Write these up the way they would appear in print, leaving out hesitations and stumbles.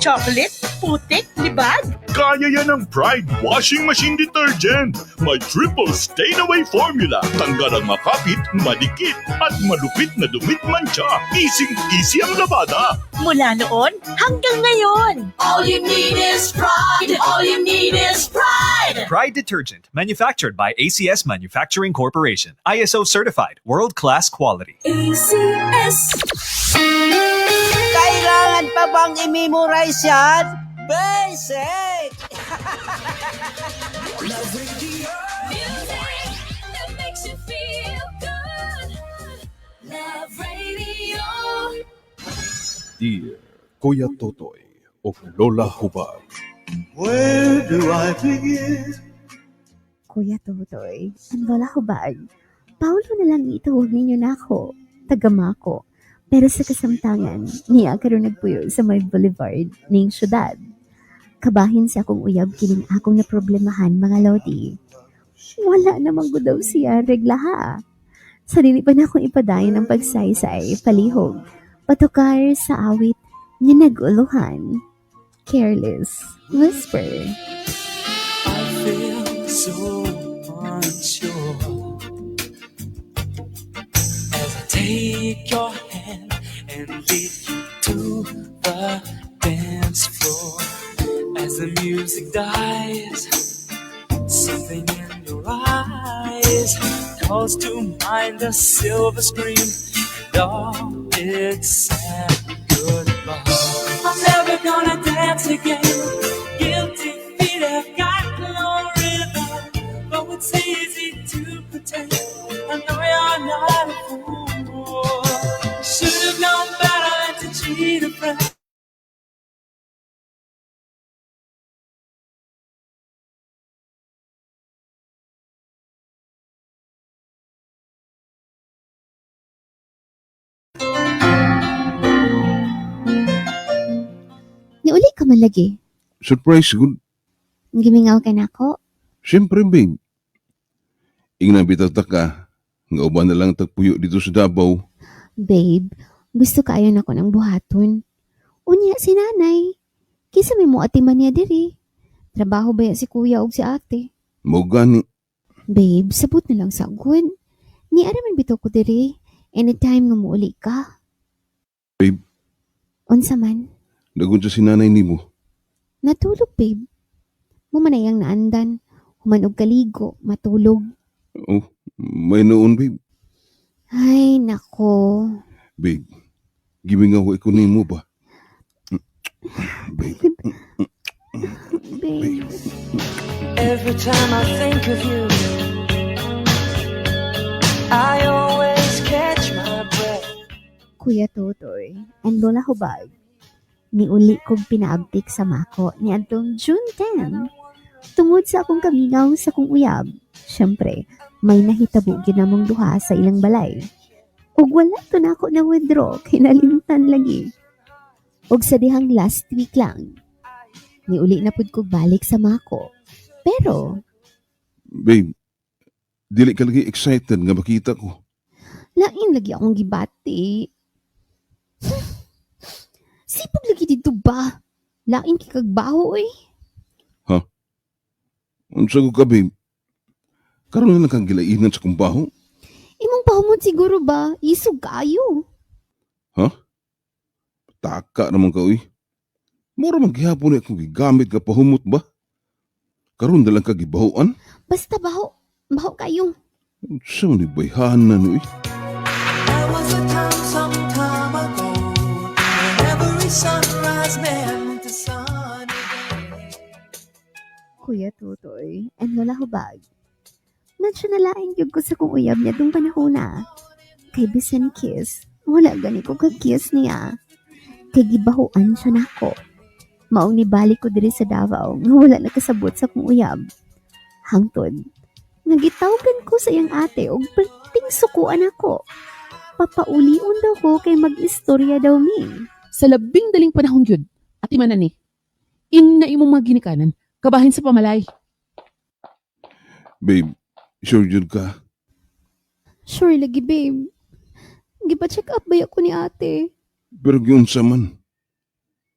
Chocolate? Putik? Libag? Kaya yan ng Pride Washing Machine Detergent. May triple stain-away formula. Tanggal ang makapit, madikit, at malupit na dumit mancha. Easy ang labada. Mula noon hanggang ngayon. All you need is pride. All you need is pride. Pride Detergent, manufactured by ACS Manufacturing Corporation. ISO certified, world-class quality. ACS. Kailangan pa bang i-memorize yan? Basic! Music that makes you feel good. Love Radio. Dear Kuya Totoy o Lola Hubad. Where do I begin? Kuya Totoy, ang Lola Hubad, Paulo na lang itawag ninyo na ako, tagama ko. Pero sa kasamtangan, niya karon nagpuyo sa may boulevard ning syudad. Kabahin sa akong uyab kining akong na problemahan mga lodi. Wala namang daw siya reglaha. Sa dili pa na akong ipadayon ang pagsaysay, palihog, patukar sa awit nga naguluhan. Careless whisper. I feel so unsure as I take your hand and lead you to the dance floor. As the music dies, something in your eyes calls to mind the silver screen and all its sad goodbye. I'm never gonna dance again. Guilty feet have got no rhythm, but it's easy to pretend. I know you're not a fool. Should have known better than to cheat a friend. Niuli ka man lagi. Surprise good. Gimingaw ka na ako. Siyempre, babe. Ingnan bitaw ta ka. Nga uban na lang tagpuyo dito sa Davao. Babe, gusto ka ayon ako ng buhaton. Unya si nanay. Kisa may mo atiman niya diri. Trabaho ba ya si kuya o si ate? Mao gani. Babe, sabot na lang sa agwan. Ni araman bitaw ko diri. Anytime nga muuli ka. Babe. Unsa man? Dagun sa sinanay nimo. Natulog, babe. Mumanayang naandan. Human og kaligo, matulog. Oh, may noon, babe. Ay, nako. Babe, gimingaw ko nimo ba? Babe. Babe. Every time I think of you, I always catch my breath. Kuya Totoy, ang Lola Hubag, niuli kong pinaabtik sa mako ni adtong June 10. Tungod sa akong kamingaw sa kong uyab, syempre, may nahitabo ginamong duha sa ilang balay. Ug wala to na ako na withdraw, kinalimtan lagi. Ug sa dihang last week lang, niuli na pud kog balik sa mako. Pero, Babe, dili ka lagi excited nga makita ko. lain lagi akong gibati. Sipag lagi dito ba? Lain kikagbaho eh. Unsa ko ka, babe? Karon na lang kang gilainan sa kumbaho. Imong pahumot siguro ba? Isog kayo. Taka naman ka, uy. Mura maghihapon akong gigamit ka pahumot ba? Karon na lang ka gibahoan? Basta baho. Baho kayo. Unsa man ni bayhanan, uy? There was a time some time ago when every sunrise meant a sunny day. Kuya Tutoy, and Lola Hubag. Medyo nalaing yun ko sa kong uyab niya itong panahon na. Kay bisan kiss, wala gani ko kag-kiss niya. Kay gibahuan siya na ako. Maong nibalik ko diri sa Davao nga wala nakasabot sa kong uyab. Hangtod, nagitawgan ko sa iyang ate og perting sukuan ako. Papaulion daw ko kay mag-istorya daw mi. Sa labing daling panahon yun, ati manani, ina imong mga ginikanan, kabahin sa pamalay. Babe, sure yun ka? Sure lagi, babe. Gipa-check up ba ako ni ate? Pero yun sa man.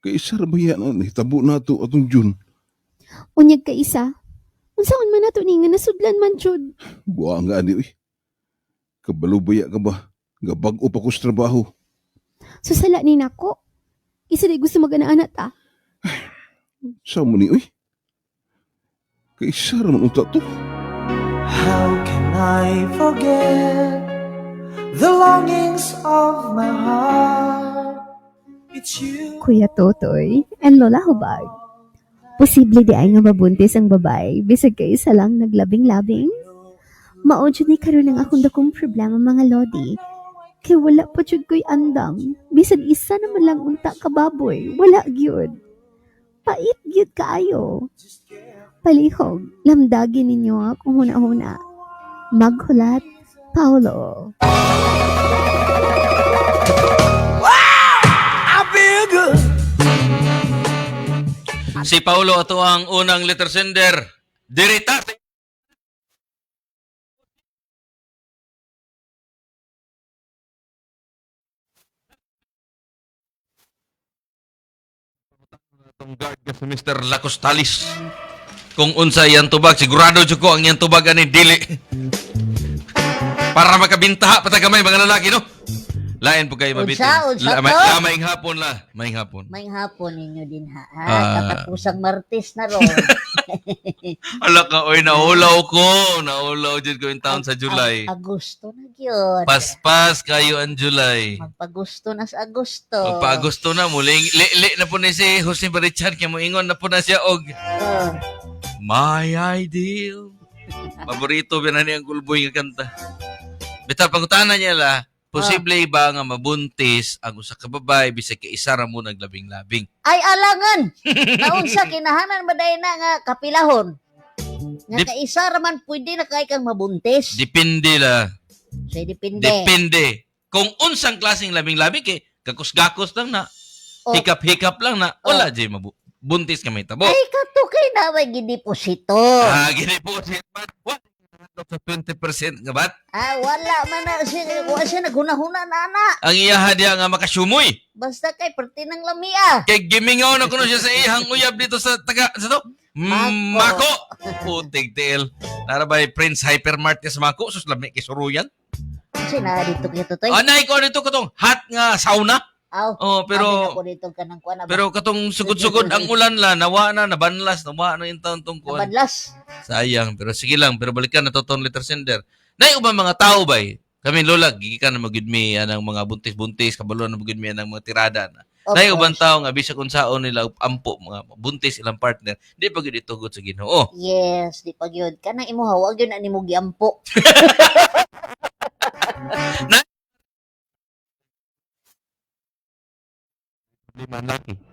Kay isa ra ba yan ang nahitabo na to atong June. Unyag ka isa. Unsaon man nato ni nga nasudlan man jud. Buwa nga ani, uy. Kabalubaya ka ba? Gabag-o pa ko sa trabaho. Susala ni nako. Isa di gusto magana-ana ta. Sa mo ni, uy. Kay isa ra man unta to. How can I forget the longings of my heart? It's you. Kuya Totoy and Lola Hubag. Posible di ay nga mabuntis ang babae bisag kay isa lang naglabing-labing? Mao jud ni karon ang akong dakong problema mga lodi. Kay wala pa jud ko'y andam. Bisan isa naman lang unta ka baboy. Wala gyud. Pait gyud kaayo. Palihog, lamdagin ninyo akong huna-huna. Maghulat, Paulo. I feel good. Si Paulo ato ang unang letter sender. Dirita. Itong guard ka si Mr. Lacostalis. Kung unsa yan tubag, sigurado jud ko ang yan tubag ani dili. Para makabintaha patagamay mga lalaki, no? Lain po kayo mabitin. Unsa to? Maing hapon la. Maing hapon. May hapon ninyo din ha. Ah. Katapusang Martes na ron. Ala ka, oy, naulaw ko. Naulaw dyan ko yung taon sa July. Agosto na yun. Paspas kayo ang July. Magpagusto na sa Agosto. Magpa-Agosto na, muling li na po ni si Jose Barichan, kaya mo ingon na po na siya og Oh. My Ideal. Paborito ba na niya ang kulboy nga kanta. Bitaw, pangutanan niya la, posible ba nga mabuntis ang usa ka babae bisag kay isa ra mo naglabing-labing? Ay alangan. Naunsa kinahanan ba dahil na nga kapilahon? Nga kaisa raman pwede na kay kang mabuntis. Depende la. So, depende. Depende. Kung unsang klaseng labing-labing kay gakos-gakos lang na. Oh. Hikap-hikap lang na. Wala jay buntis ka may tabo. Ay katukay na may gideposito. Gini po siya. What? Sa 20% nga bat? Wala man na siya. Wala siya naghunahuna na ana. Ang iyaha diya nga makasumoy. Basta kay perti ng lamia. Kay gimingaw na kuno siya sa ihang uyab dito sa taga sa to. Mako. Putig tail. Narabay Prince Hypermart sa Mako. Sus lami kay suruyan. Kasi na dito kito to. Anay ko dito katong hot nga sauna. Oh, pero pero katong sugod-sugod ang ulan la, nawa na, nabanlas, nawa na yung taon tong kuwan. Nabanlas. Sayang, pero sige lang, pero balikan na totong letter sender. Nay ubang mga tao bay. Kami lola, gigikan na magudmi anang mga buntis-buntis, kabalo na magudmi anang mga tirada na. Nay ubang tao nga bisag unsaon nila ampo mga buntis ilang partner, di pa gyud itugot sa Ginoo. Yes, di pa gyud. Kanang imo hawag gyud ani mo giampo.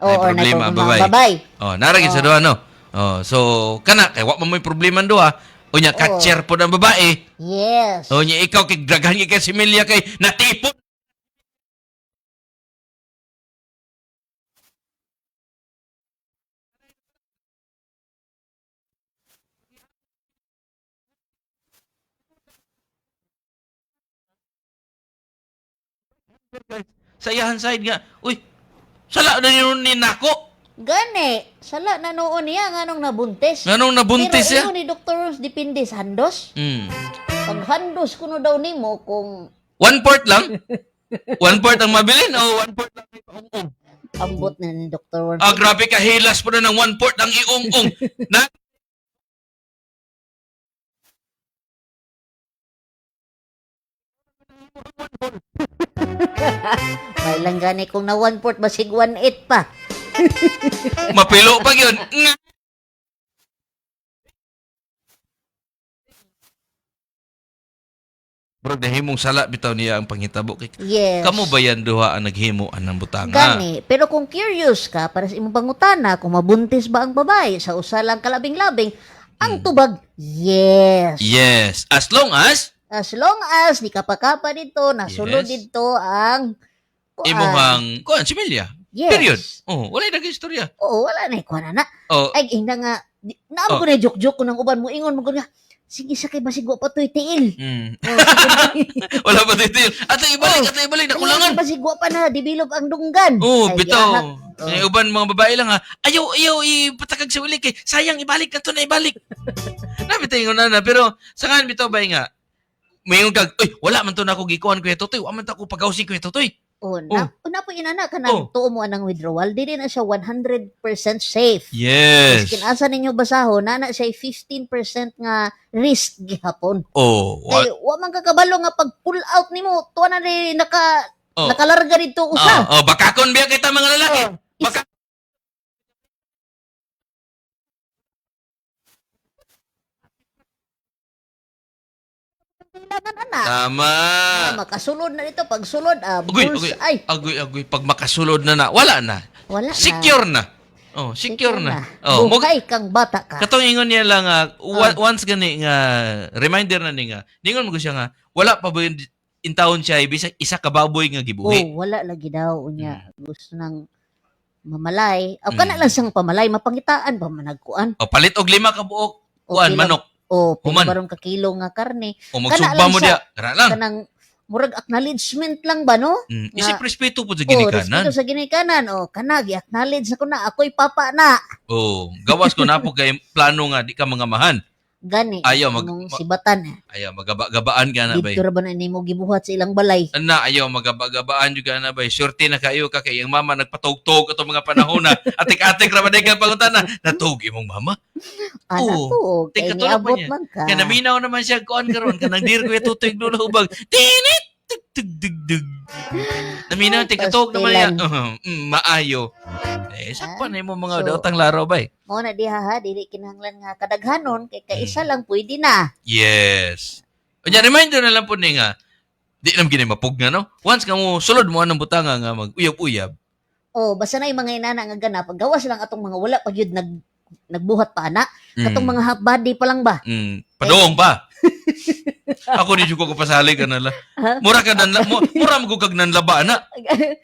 Problema babay. Oh, naragin sa duha no. Oh, so kana kay wa mo may problema duha. Unya catcher po ng babae. Yes. Unya ikaw kay daghan kay similya kay natipon. Sa iyahan side nga, uy, sala na yun ni nako. Gani, sala na noon niya nganong nabuntis. Nganong nabuntis Pero siya? ni Dr. Rose depende sa handos. Pag handos kuno daw nimo kung 1/4 lang? 1/4 ang mabilin o 1/4 lang may paungong? ambot na ni Dr. Rose. Grabe ka, hilas po na ng 1/4 ang iungong. Na May lang gani kung na 1/4 basig 1/8 pa. mapilo pa yun. Bro, nahimong sala bitaw niya ang panghitabo. Yes. Kamo ba yan duha ang naghimo ang butanga? Gani, pero kung curious ka para sa imong pangutana kung mabuntis ba ang babae sa usa lang kalabing-labing, ang tubag, yes. Yes. As long as Di kapakapa dito, nasulod Yes. dito ang imuhang kuan similya. Yes. Period. Oh, wala na istorya. Oo, wala na ikuha na. Oh, Ay, hindi nga, naam ko na joke-joke ko ng uban mo, ingon mo ko nga, Sige, sakay basigwa pa to'y tiil. Mm. Oh, sige. Wala pa dito yun. Ato ibalik, nakulangan. Basigwa pa na, develop ang dunggan. Oh, Ay, bito. yahak. Oh. May uban mga babae lang ha. Ayaw, ipatakag sa uli kay sayang ibalik na to na ibalik. Nabitayin ko na. Pero sa kan bito ba nga, may kag, uy, wala man to na ako gikuhan ko ito, wala man to ako pagawsi ko ito, Oh, na po inana ka na tuo mo anang withdrawal, di na siya 100% safe. Yes. Kinasa ninyo basaho, na siya 15% nga risk gihapon. Oh, Kay wa man kakabalo nga pag pull out nimo, tuwa na rin nakalarga dito usa. bakakon biya kita mga lalaki. Baka Kailangan anak. Tama. Makasulod na dito. Pag sulod, Agoy. Pag makasulod na, wala na. Wala na. Secure na. Oh, secure na. Oh, Buhay kang bata ka. katong ingon niya lang once gani nga reminder na ni nga. Ningon mo ko siya nga wala pa ba yung intawon siya bisag isa ka baboy nga gibuhi. Wala lagi daw unya. Gusto nang mamalay. O kana lang siyang pamalay, mapangitaan pa managkuan. O palit og 5 ka buok kuan manok. O Human. pinabaron ka kilo nga karne. O magsugba mo dia. Kana lang. Kanang murag acknowledgement lang ba no? Isip respeto po sa respeto ginikanan. sa ginikanan. O kana gi-acknowledge ako na ako'y papa na. Oh, gawas ko na po kay plano nga di ka mangamahan. Gani. Ayaw imong sibatan. Ayaw magaba-gabaan ka na bay. Dito ra ba na nimo gibuhat sa ilang balay? Ana ayaw magaba-gabaan juga na bay. Surti na kayo ka kay ang mama nagpatog-tog ato mga panahon na. Atik-atik ra ba day ka pangutana. Natug imong mama. Anak Oo. ko, kay Tingkatulog pa niabot niya. man ka. Kaya naminaw naman siya kuan karon kanang dir ko tutoy dulo ubag. Tinit tug. Naminaw tingkatog naman niya. Maayo. Sakpan na mo mga daotang laro bay. Mo na diha ha, dili kinahanglan nga kadaghanon kay kaisa lang pwede na. Yes. Unya reminder na lang po ni nga. Di nam gini mapugna no. Once ka mo sulod mo anong butanga nga mag-uyab-uyab. Oh, basta na yung mga inana nga ganap, gawas lang atong mga wala pa gyud nagbuhat pa ana. Katong mga half body pa lang ba? Padoong pa. Ako ni ko pasali ka na la. Mura ka nan mura mo kag nanlaba na.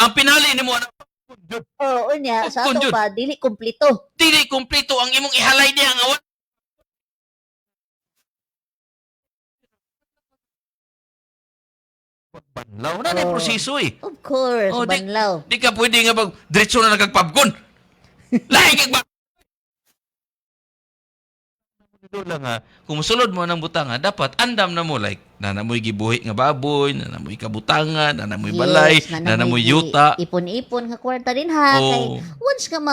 Ang pinali nimo ana. Oo, unya sa ato pa dili kompleto. Dili kompleto ang imong ihalay niya nga banlaw na na proseso eh. Of course, banlaw. Di ka pwede nga pag diretso na nagpapgon. Lahi kag ba? Lang nga, kung musulod mo ng butanga, dapat andam na mo like nanamoy gibuhi nga baboy, nanamoy kabutangan, nanamoy balay, nanamoy yuta. Ipon-ipon nga kwarta din ha. Kay once ka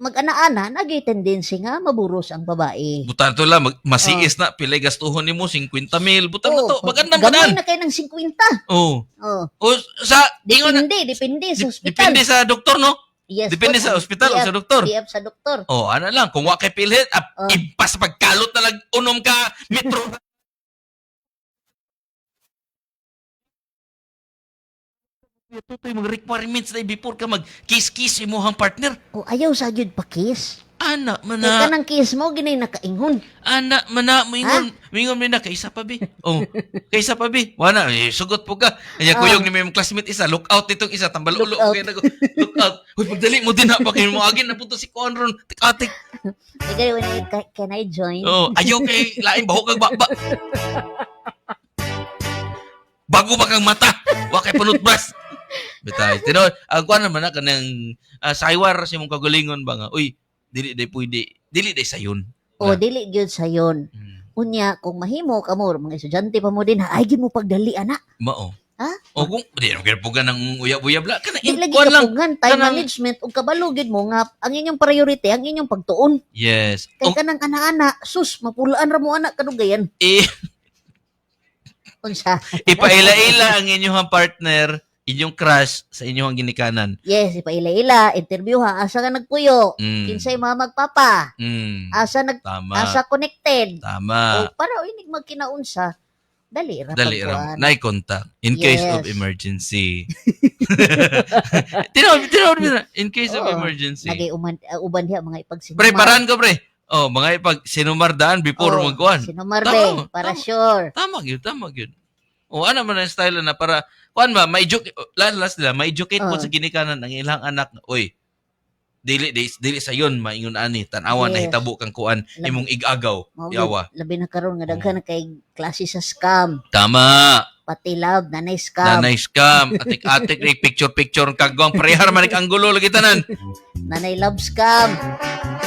mag-ana-ana, nagay tendency nga maburos ang babae. Butan to lang, masiis na, pilay gastuhon ni mo, 50,000. Butan na to, magandang gamay na kayo ng 50. Oo. O sa, depende sa ospital. Depende sa doktor, no? Yes, depende sa ospital o sa doktor. Diap sa doktor. Ano lang, kung wakay pilhit, impas pagkalot na lang, unom ka, metro. Ito yung mga requirements na before ka mag-kiss-kiss imuhang partner. Ayaw sa gyud pa kiss. Ana, mana. Ika ng kiss mo, ginay nakaingon. Ana, mana, mingon mo na, kaisa pa bi. Kaisa pa bi. Wana, sugot po ka. Kaya kuyog ni may classmate isa, look out nitong isa, tambalulo. Look out. Uy, pagdali mo din na, pa kayo mo agin, napunto si Conron, tik-atik. Can I join? Ayaw kay lain, baho kag ba. Bago ba kang mata? Wakay panutbras. Betay. Tino, kuan naman na kanang saywar sa mong kagalingon ba nga. Uy, dili day pwede. Dili day sayon. Dili gyud sayon. Unya kung mahimo ka mo mga estudyante pa mo din ha, ay gyud mo pagdali ana. Mao. Ha? Kung di na pugan ng uyab-uyab la kana lagi kapugan time management ug kabalo gyud mo nga ang inyong priority ang inyong pagtuon. Yes. Kay kanang ana-ana, sus mapulaan ra mo ana kadugayan. Unsa? Ipaila-ila ang inyong partner, inyong crush sa inyong ginikanan. Yes, ipaila-ila, interview ha, asa ka nagpuyo, kinsay mga magpapa, asa connected. Tama. Para inig magkinaunsa, dali ra. Dali ra. Nay contact in case of emergency. Tinawag in case of emergency. Nagay uban diha mga ipagsinumar. Pre, paran ko pre. Mga ipag sinumardaan before magkuhan. Sinumarde, para sure. Tama yun. Ano man ang style na para, kuhan ba, last nila, ma-educate mo sa ginikanan ng ilang anak na, uy, dili sayon maingon ani tan-awan na Yes. hitabo kang kuan imong igagaw Mao yawa. labi na karon nga daghan na kay klase sa scam, Tama. pati love nanay scam. Nanay scam, atik-atik ni picture kagwang parehar man anggulo lagi tanan. Nanay love scam.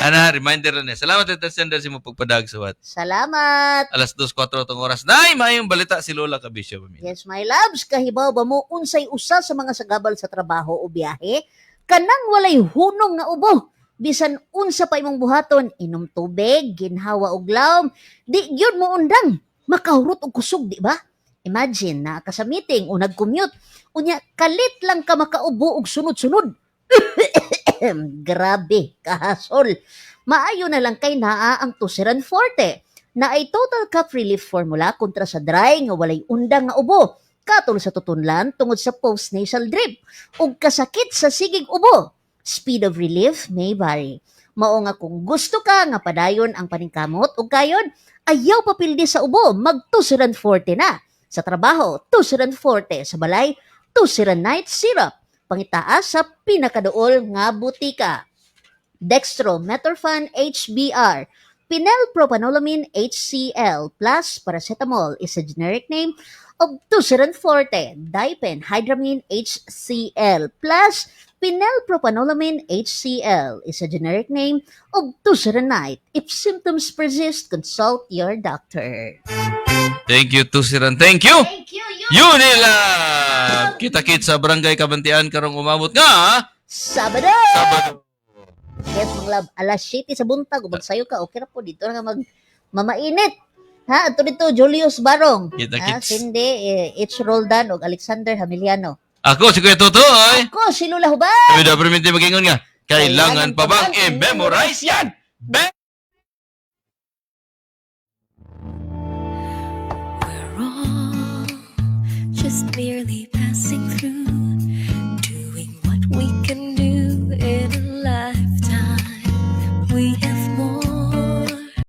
Ana, reminder na. Salamat Tita Sender sa mo pagpadag sa wat. Salamat. Alas 2:04 tong oras. Nay, maayong balita si Lola Kabisyo pamilya. Yes, my loves, kahibaw ba mo unsay usa sa mga sagabal sa trabaho o biyahe? Kanang walay hunong nga ubo. Bisan unsa pa imong buhaton, inom tubig, ginhawa og lawom, di gyud mo undang. Makahurot og kusog, di ba? Imagine na ka sa meeting o nag-commute, unya kalit lang ka makaubo og sunod-sunod. Grabe, kahasol. Maayo na lang kay naa ang Tusiran Forte na ay total cough relief formula kontra sa dry nga walay undang nga ubo, katol sa tutunlan tungod sa post-nasal drip ug kasakit sa sigig ubo. Speed of relief may vary. Mao nga kung gusto ka nga padayon ang paningkamot ug kayon, ayaw papildi sa ubo, mag Tusiran Forte na. Sa trabaho, Tusiran Forte. Sa balay, Tusiran Night Syrup. Pangitaas sa pinakaduol nga butika. Dextrometorphan HBR. Phenylpropanolamine HCl plus paracetamol is a generic name of Tusiran Forte. Diphenhydramine HCl plus phenylpropanolamine HCl is a generic name of Tusiran Night. If symptoms persist, consult your doctor. Thank you Tusiran. Thank you. Thank you, Unila. Kita-kit sa Barangay Kabantian karong umabot nga Sabado! Sabado. Yes, mga love, alas 7 sa buntag, magsayo ka, okay na po, dito na nga mamainit. Ha, ito dito, Julius Barong. Kita-kits. Cindy, H. Roldan, o Alexander Hamiliano. Ako si Kuya Tutoy. Ako, si Lula Hubay. Kami daw perminti mag-ingon nga. Kailangan pa bang i-memorize yan? We're all just merely passing through, doing what we can do in a lifetime. We have more